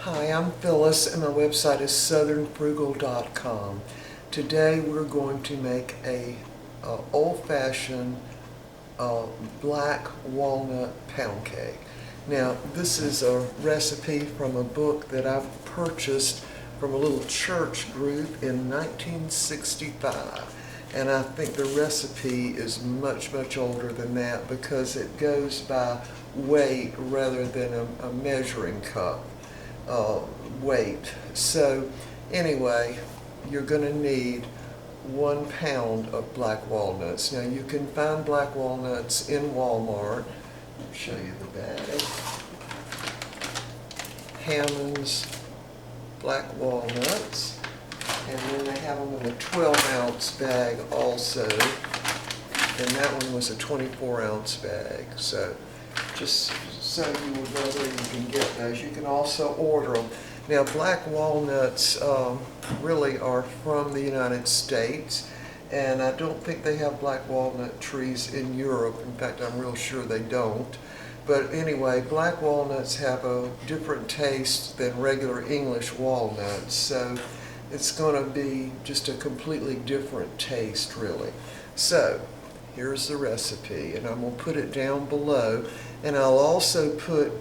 Hi, I'm Phyllis and my website is southernfrugal.com. Today we're going to make a old-fashioned black walnut pound cake. Now this is a recipe from a book that I've purchased from a little church group in 1965. And I think the recipe is much older than that because it goes by weight rather than a measuring cup weight. So anyway, you're going to need 1 pound of black walnuts. Now you can find black walnuts in Walmart. I'll show you the bag. Hammond's black walnuts. And then they have them in a 12-ounce bag also. And that one was a 24-ounce bag. So just so you will know where you can get those. You can also order them. Now black walnuts really are from the United States. And I don't think they have black walnut trees in Europe. In fact, I'm real sure they don't. But anyway, black walnuts have a different taste than regular English walnuts. So it's going to be just a completely different taste, really. So here's the recipe, and I'm going to put it down below, and I'll also put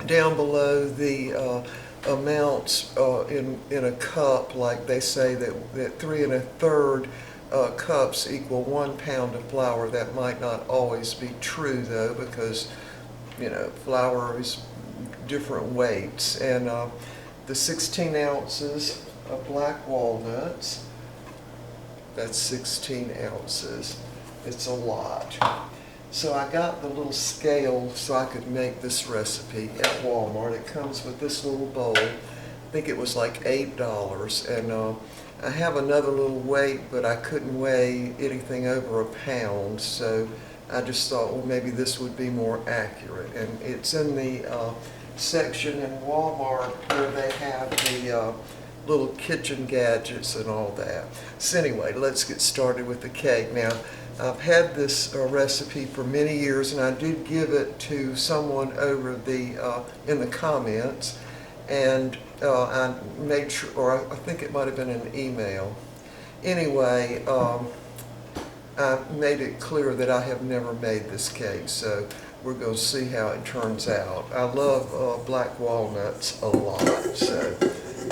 down below the amounts in a cup, like they say that 3 1/3 cups equal 1 pound of flour. That might not always be true though, because you know, flour is different weights. And the 16 ounces of black walnuts, that's 16 ounces. It's a lot. So I got the little scale so I could make this recipe at Walmart. It comes with this little bowl. I think it was like $8. And I have another little weight, but I couldn't weigh anything over a pound. So I just thought, well, maybe this would be more accurate. And it's in the section in Walmart where they have the little kitchen gadgets and all that. So anyway, let's get started with the cake. Now, I've had this recipe for many years, and I did give it to someone over in the comments, and I made sure, or I think it might have been an email. Anyway, I made it clear that I have never made this cake, so we're going to see how it turns out. I love black walnuts a lot. So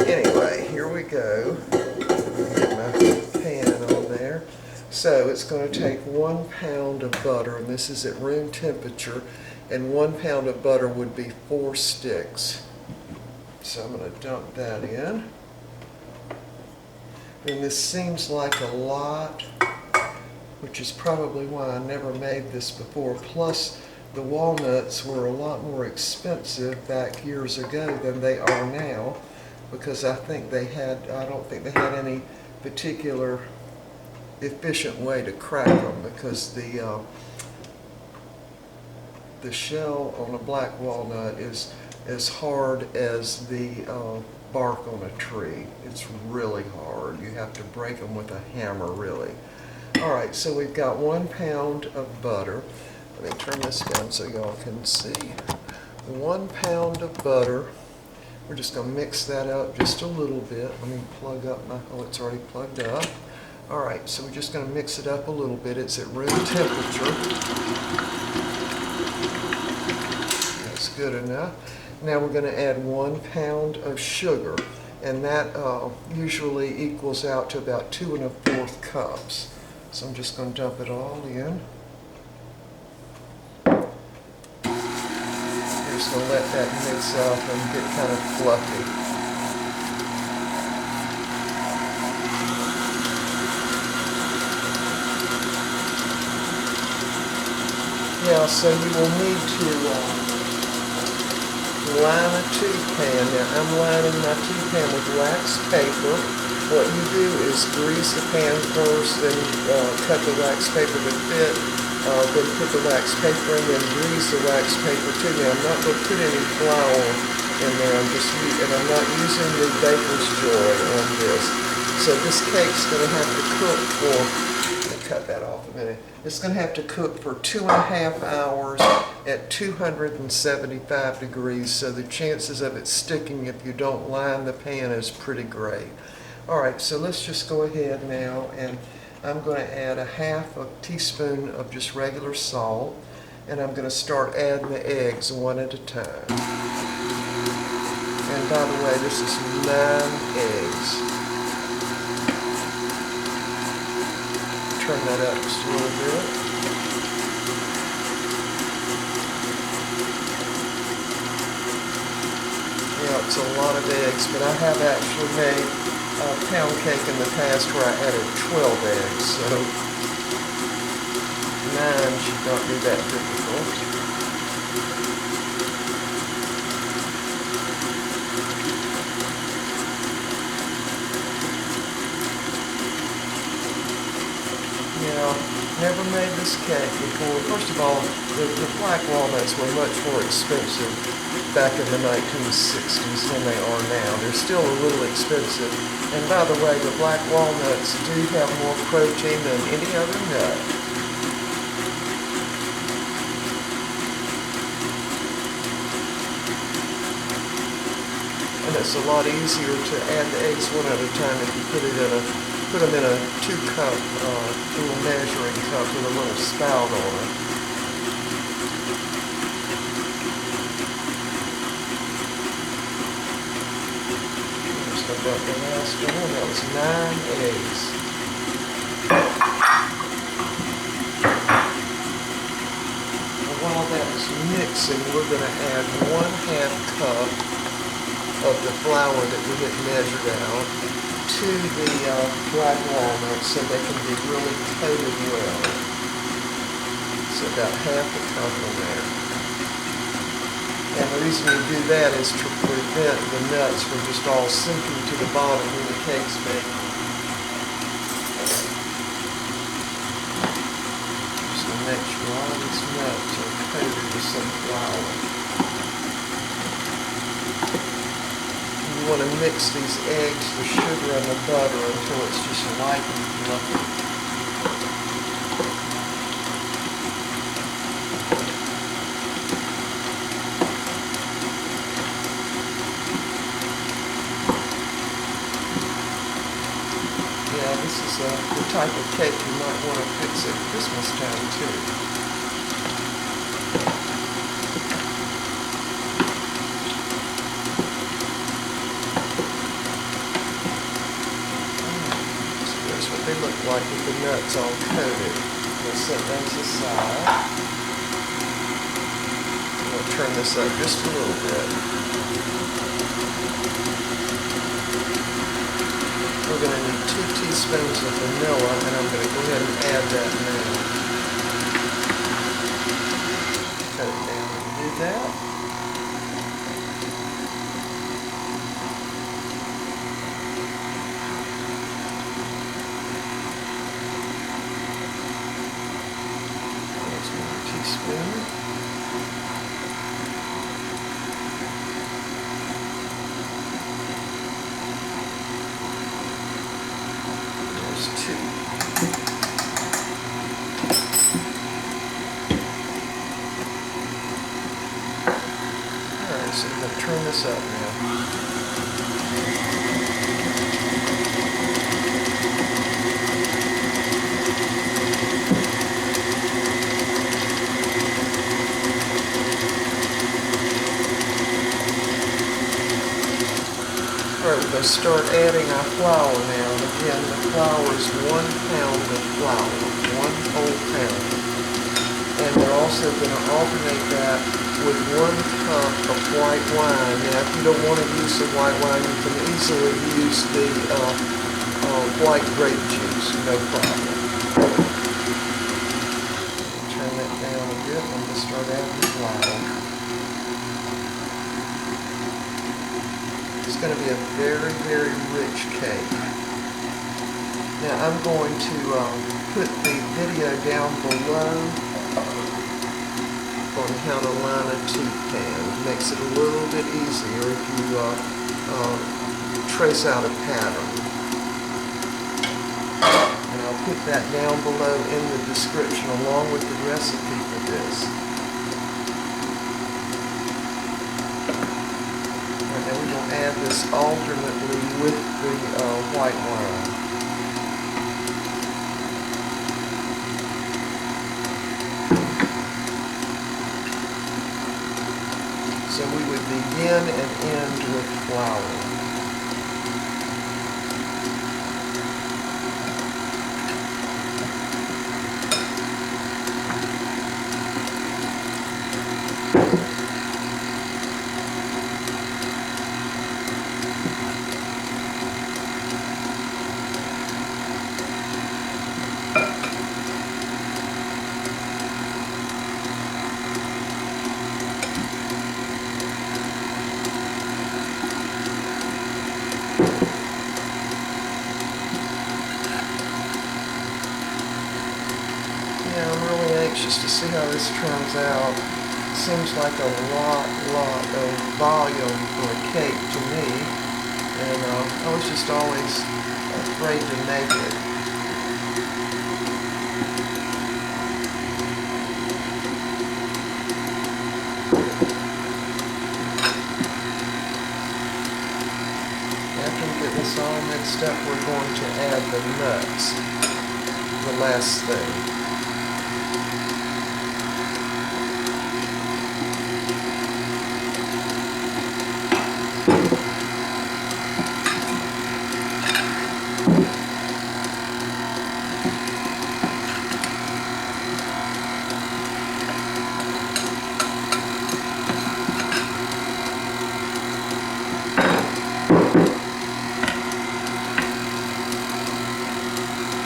anyway, here we go. Get my pan on there. So it's going to take 1 pound of butter, and this is at room temperature, and 1 pound of butter would be 4 sticks. So I'm going to dump that in. And this seems like a lot, which is probably why I never made this before. Plus, the walnuts were a lot more expensive back years ago than they are now, because I don't think they had any particular efficient way to crack them, because the shell on a black walnut is as hard as the bark on a tree. It's really hard. You have to break them with a hammer, really. Alright, so we've got 1 pound of butter. Let me turn this down so y'all can see. 1 pound of butter. We're just going to mix that up just a little bit. Let me plug up my, oh, it's already plugged up. Alright, so we're just going to mix it up a little bit. It's at room temperature. That's good enough. Now we're going to add 1 pound of sugar, and that usually equals out to about 2 1/4 cups. So I'm just going to dump it all in. I'm just going to let that mix up and get kind of fluffy. Now, so you will need to line a tea pan. Now, I'm lining my tea pan with wax paper. What you do is grease the pan first, then cut the wax paper to fit, then put the wax paper in, then grease the wax paper too. Now, I'm not going to put any flour in there, I'm not using the Baker's Joy on this. So this cake's going to have to cook for a cut that off a minute. It's going to have to cook for 2.5 hours at 275 degrees, so the chances of it sticking if you don't line the pan is pretty great. All right, so let's just go ahead now, and I'm going to add 1/2 teaspoon of just regular salt, and I'm going to start adding the eggs one at a time. And by the way, this is 9 eggs. Turn that up just a little bit. Yeah, it's a lot of eggs, but I have actually made a pound cake in the past where I added 12 eggs, so 9 should not be that difficult. Never made this cake before. First of all, the black walnuts were much more expensive back in the 1960s than they are now. They're still a little expensive. And by the way, the black walnuts do have more protein than any other nut. And it's a lot easier to add the eggs one at a time if you put them in a 2-cup little measuring cup with a little spout on it. Just about the last one. That was 9 eggs. And while that is mixing, we're going to add 1/2 cup of the flour that we had measured out to the black walnuts so they can be really coated well. So about 1/2 cup in there. And the reason you do that is to prevent the nuts from just all sinking to the bottom when the cake's baking. Just to make sure all these nuts are coated with some flour. You want to mix these eggs, the sugar, and the butter until it's just light and fluffy. Yeah, this is the type of cake you might want to fix at Christmas time too. They look like with the nuts all coated. We'll set those aside. We'll turn this up just a little bit. We're going to need 2 teaspoons of vanilla, and I'm going to go ahead and add that now. Cut it down and do that. There's 2. Alright, so I'm going to turn this up now. Alright, we're going to start adding our flour now. And again, the flour is 1 pound of flour, 1 whole pound. And we're also going to alternate that with 1 cup of white wine. Now, if you don't want to use the white wine, you can easily use the white grape juice, no problem. Turn that down a bit and we'll start adding the flour. It's going to be a very, very rich cake. Now I'm going to put the video down below on how to line a tea pan. It makes it a little bit easier if you trace out a pattern. And I'll put that down below in the description along with the recipe for this. Alright, now we're going to add this alternately with the white wine. So we would begin and end with flour. I'm really anxious to see how this turns out. Seems like a lot of volume for a cake to me, and I was just always afraid to make it. After we get this all mixed up, we're going to add the nuts, the last thing.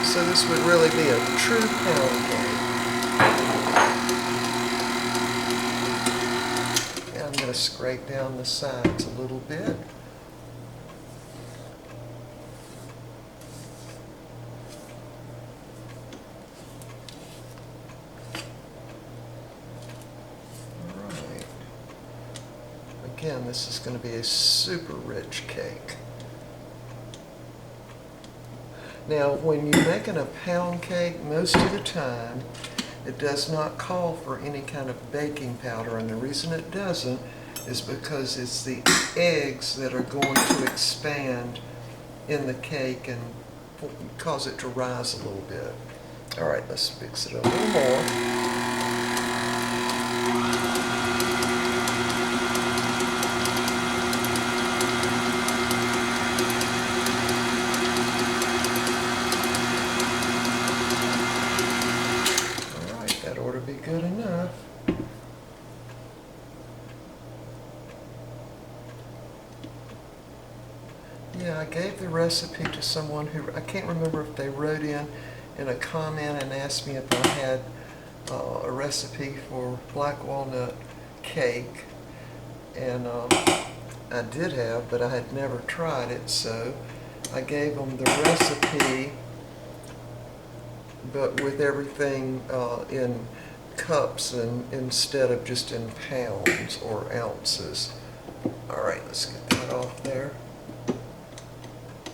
So this would really be a true pound cake. And I'm going to scrape down the sides a little bit. Alright. Again, this is going to be a super rich cake. Now, when you're making a pound cake, most of the time, it does not call for any kind of baking powder, and the reason it doesn't is because it's the eggs that are going to expand in the cake and cause it to rise a little bit. All right, let's mix it a little more. Be good enough. Yeah, I gave the recipe to someone who, I can't remember if they wrote in a comment and asked me if I had a recipe for black walnut cake, and I did have, but I had never tried it, so I gave them the recipe, but with everything in cups and instead of just in pounds or ounces. All right, let's get that off there.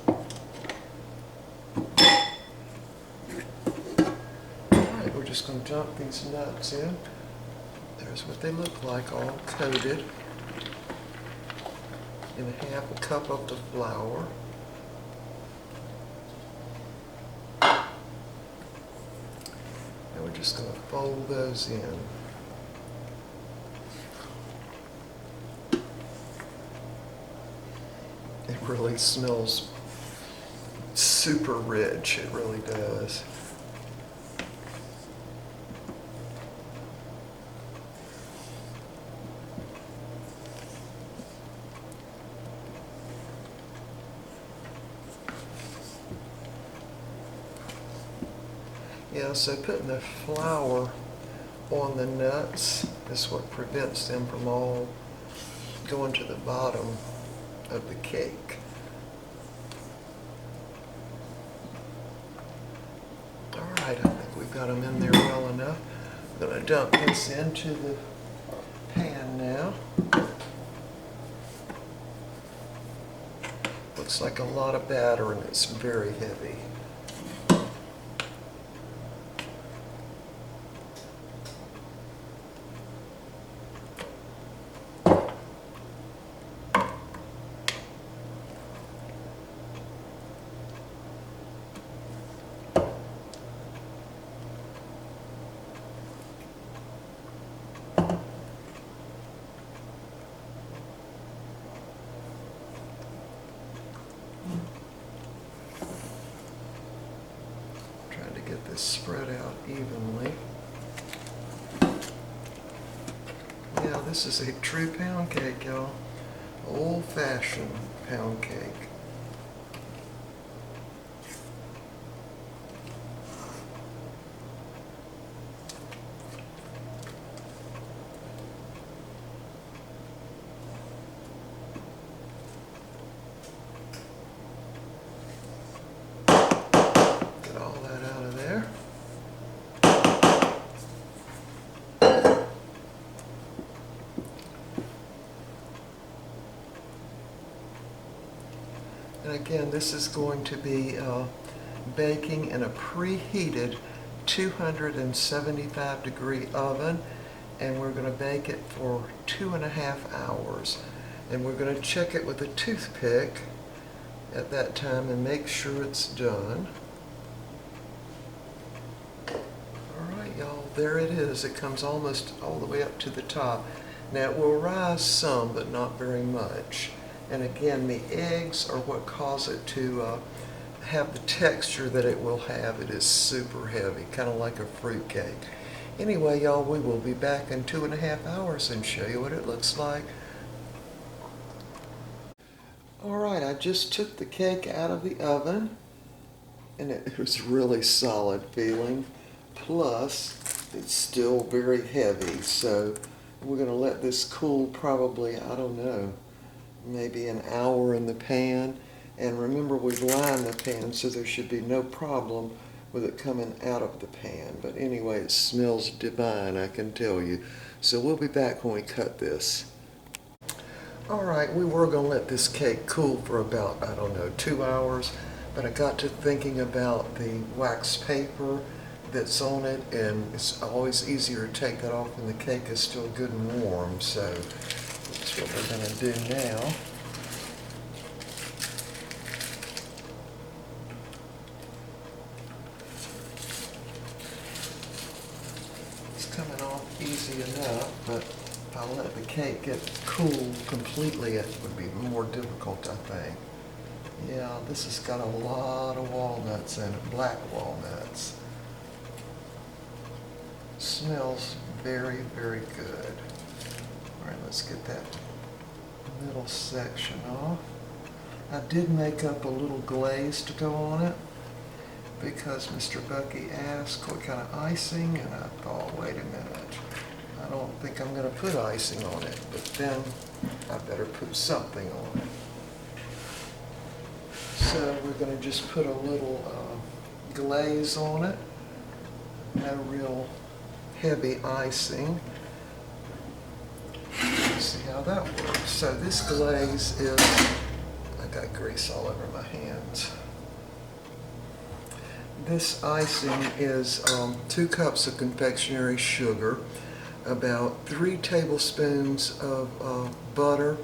All right, we're just going to dump these nuts in. There's what they look like, all coated in half a cup of the flour. We're just going to fold those in. It really smells super rich, it really does. Yeah, so putting the flour on the nuts is what prevents them from all going to the bottom of the cake. All right, I think we've got them in there well enough. I'm going to dump this into the pan now. Looks like a lot of batter and it's very heavy. this spread out evenly. Yeah, this is a true pound cake, y'all. Old-fashioned pound cake. Get all that out of there. And again, this is going to be baking in a preheated 275 degree oven, and we're going to bake it for 2.5 hours. And we're going to check it with a toothpick at that time and make sure it's done. Alright, y'all, there it is. It comes almost all the way up to the top. Now it will rise some, but not very much. And again, the eggs are what cause it to have the texture that it will have. It is super heavy, kind of like a fruit cake. Anyway, y'all, we will be back in 2.5 hours and show you what it looks like. Alright, I just took the cake out of the oven, and it was really solid feeling. Plus, it's still very heavy, so we're going to let this cool probably, I don't know, maybe an hour in the pan. And remember, we've lined the pan, so there should be no problem with it coming out of the pan. But anyway, it smells divine, I can tell you. So we'll be back when we cut this. Alright, we were going to let this cake cool for about, I don't know, 2 hours. But I got to thinking about the wax paper that's on it, and it's always easier to take that off when the cake is still good and warm. So that's what we're going to do now. It's coming off easy enough, but if I let the cake get cool completely, it would be more difficult, I think. Yeah, this has got a lot of walnuts in it, black walnuts. Smells very, very good. All right, let's get that middle section off. I did make up a little glaze to go on it because Mr. Bucky asked what kind of icing, and I thought, wait a minute, I don't think I'm going to put icing on it, but then I better put something on it. So we're going to just put a little glaze on it. No real heavy icing. Let's see how that works. So this glaze is, I got grease all over my hands. This icing is 2 cups of confectionery sugar, about 3 tablespoons of butter,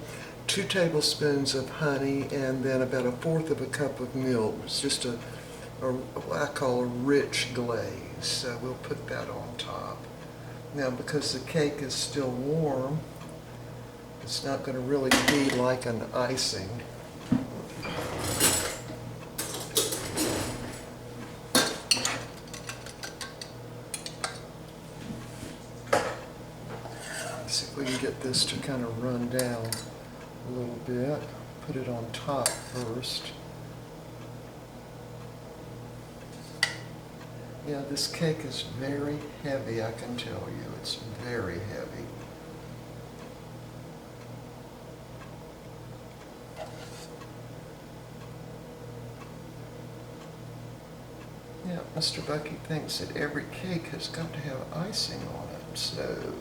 2 tablespoons of honey, and then about 1/4 cup of milk. It's just what I call a rich glaze. So we'll put that on top. Now, because the cake is still warm, it's not going to really be like an icing. Let's see if we can get this to kind of run down a little bit. Put it on top first. Yeah, this cake is very heavy, I can tell you. It's very heavy. Yeah, Mr. Bucky thinks that every cake has got to have icing on it, so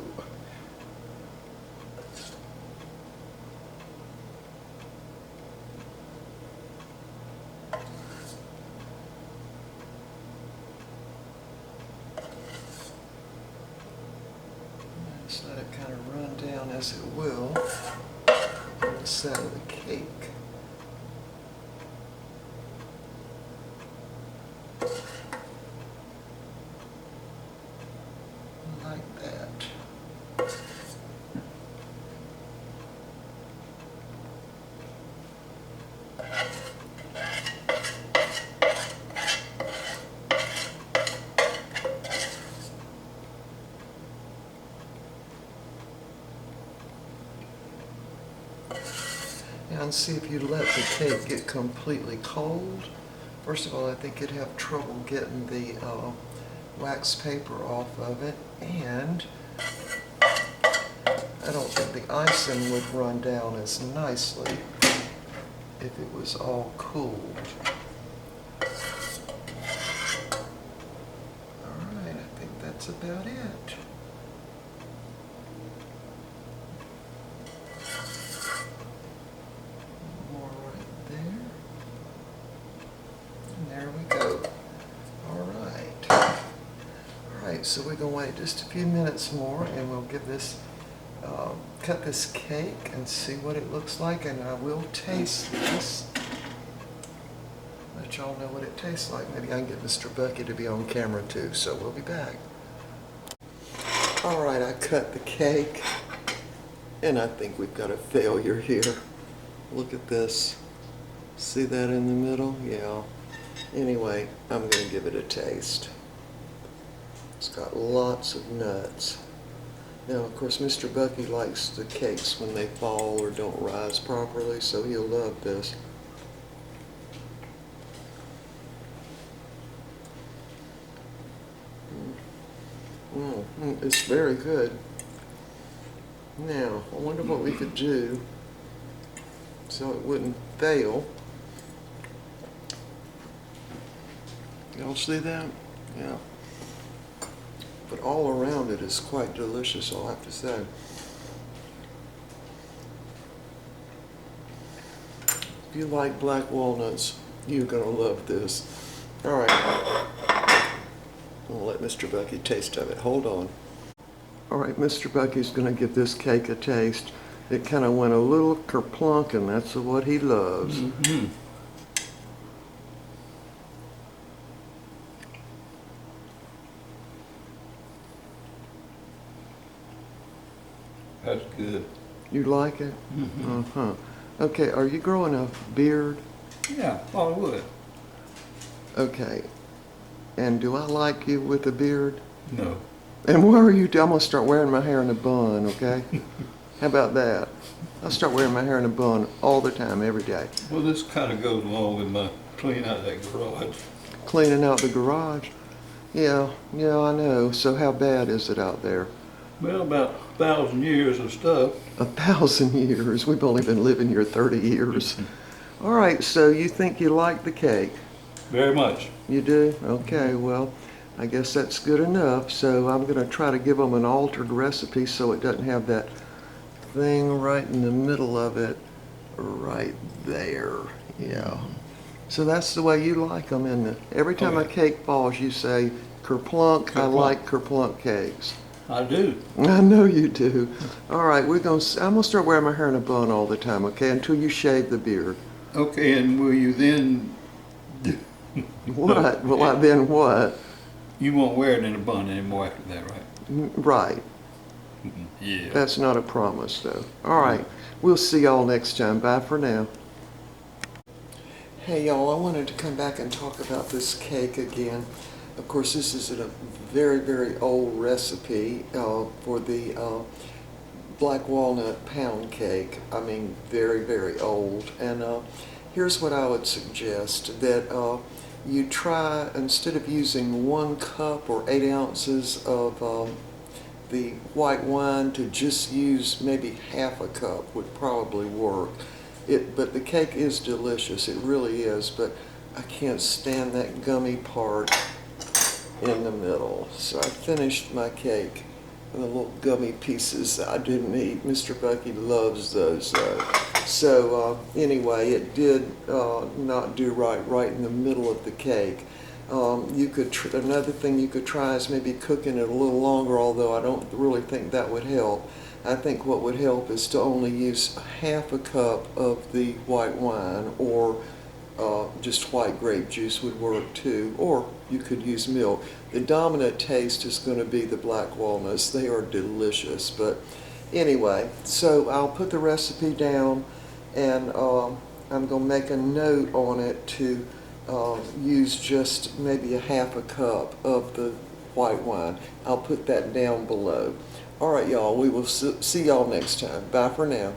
just let it kind of run down as it will on the side of the cake. Like that. and see if you let the cake get completely cold. First of all, I think you'd have trouble getting the wax paper off of it, and I don't think the icing would run down as nicely if it was all cooled. Alright, I think that's about it. More right there. And there we go. Alright. Alright, so we're going to wait just a few minutes more and we'll give this cut this cake and see what it looks like, and I will taste this. Let y'all know what it tastes like. Maybe I can get Mr. Bucky to be on camera too, so we'll be back. Alright, I cut the cake, and I think we've got a failure here. Look at this. See that in the middle? Yeah. Anyway, I'm going to give it a taste. It's got lots of nuts. Now, of course, Mr. Bucky likes the cakes when they fall or don't rise properly, so he'll love this. It's very good. Now, I wonder what we could do so it wouldn't fail. Y'all see that? Yeah. But all around it is quite delicious, I'll have to say. If you like black walnuts, you're going to love this. Alright, I'll let Mr. Bucky taste of it. Hold on. Alright, Mr. Bucky's going to give this cake a taste. It kind of went a little kerplunk, and that's what he loves. Mm-hmm. That's good. You like it? Mm-hmm. Uh-huh. Okay, are you growing a beard? Yeah, I would. Okay. And do I like you with a beard? No. And where are you? I'm going to start wearing my hair in a bun, okay? How about that? I'll start wearing my hair in a bun all the time, every day. Well, this kind of goes along with my cleaning out that garage. Cleaning out the garage? Yeah, I know. So how bad is it out there? Well, about 1,000 years of stuff. 1,000 years? We've only been living here 30 years. All right, so you think you like the cake? Very much. You do? Okay, well, I guess that's good enough. So I'm going to try to give them an altered recipe so it doesn't have that thing right in the middle of it right there. Yeah. So that's the way you like them, isn't it? Every time a cake falls, you say, kerplunk, I like kerplunk cakes. I do. I know you do. All right, I'm going to start wearing my hair in a bun all the time, okay, until you shave the beard. Okay, and will you then... What? Will I then what? You won't wear it in a bun anymore after that, right? Right. Yeah. That's not a promise, though. All right, we'll see y'all next time. Bye for now. Hey, y'all, I wanted to come back and talk about this cake again. Of course, this is a very, very old recipe for the black walnut pound cake. I mean, very, very old. And here's what I would suggest, that you try, instead of using 1 cup or 8 ounces of the white wine, to just use maybe half a cup would probably work. But the cake is delicious, it really is, but I can't stand that gummy part in the middle. So I finished my cake. And the little gummy pieces I didn't eat. Mr. Bucky loves those though. So anyway, it did not do right in the middle of the cake. Another thing you could try is maybe cooking it a little longer, although I don't really think that would help. I think what would help is to only use half a cup of the white wine, or just white grape juice would work too, or you could use milk. The dominant taste is going to be the black walnuts. They are delicious. But anyway, so I'll put the recipe down, and I'm going to make a note on it to use just maybe a half a cup of the white wine. I'll put that down below. All right, y'all, we will see y'all next time. Bye for now.